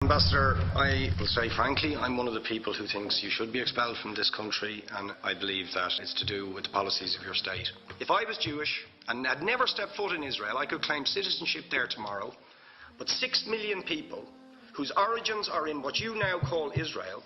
Ambassador, I will say frankly, I'm one of the people who thinks you should be expelled from this country, and I believe that it's to do with the policies of your state. If I was Jewish and had never stepped foot in Israel, I could claim citizenship there tomorrow, but 6 million people whose origins are in what you now call Israel,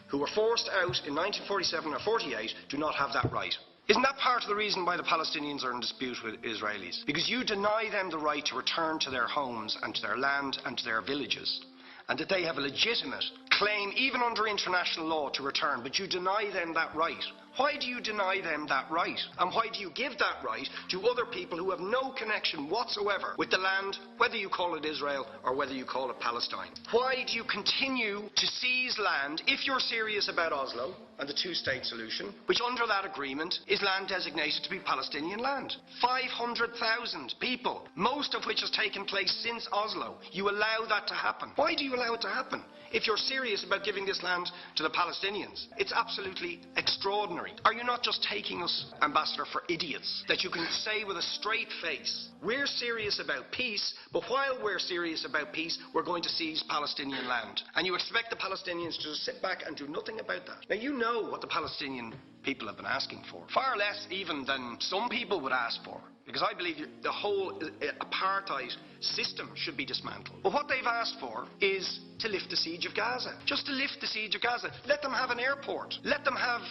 who were forced out in 1947 or 48, do not have that right. Isn't that part of the reason why the Palestinians are in dispute with Israelis? Because you deny them the right to return to their homes and to their land and to their villages, and that they have a legitimate claim, even under international law, to return, but you deny them that right. Why do you deny them that right? And why do you give that right to other people who have no connection whatsoever with the land, whether you call it Israel or whether you call it Palestine? Why do you continue to seize land if you're serious about Oslo and the two-state solution, which under that agreement is land designated to be Palestinian land? 500,000 people, most of which has taken place since Oslo. You allow that to happen. Why do you allow it to happen if you're serious about giving this land to the Palestinians? It's absolutely extraordinary. Are you not just taking us, Ambassador, for idiots? That you can say with a straight face, we're serious about peace, but while we're serious about peace, we're going to seize Palestinian land. And you expect the Palestinians to just sit back and do nothing about that. Now, you know what the Palestinian people have been asking for. Far less even than some people would ask for. Because I believe the whole apartheid system should be dismantled. But what they've asked for is to lift the siege of Gaza. Just to lift the siege of Gaza. Let them have an airport. Let them have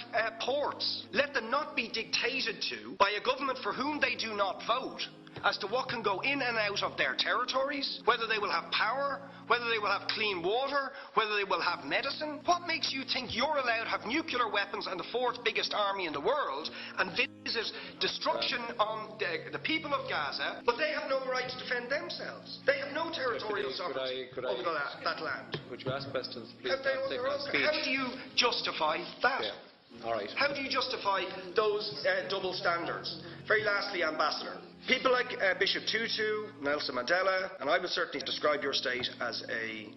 ports. Let them not be dictated to by a government for whom they do not vote as to what can go in and out of their territories, whether they will have power, whether they will have clean water, whether they will have medicine. What makes you think you're allowed to have nuclear weapons and the fourth biggest army in the world and visit destruction on the people of Gaza, but they have no right to defend themselves? They have no territorial sovereignty over that land. Would you ask questions, please? How do you justify that? Yeah. All right. How do you justify those double standards? Very lastly, Ambassador, people like Bishop Tutu, Nelson Mandela, and I would certainly describe your state as a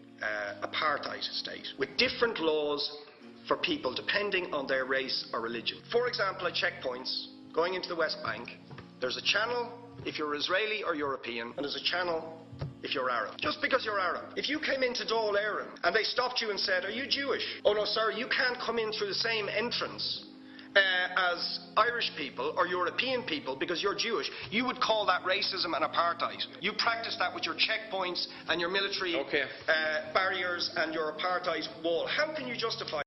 apartheid state, with different laws for people depending on their race or religion. For example, at checkpoints going into the West Bank, there's a channel if you're Israeli or European, and there's a channel if you're Arab. Just because you're Arab. If you came into Dáil Éireann and they stopped you and said, are you Jewish? Oh no, sorry, you can't come in through the same entrance as Irish people or European people because you're Jewish. You would call that racism and apartheid. You practice that with your checkpoints and your military barriers and your apartheid wall. How can you justify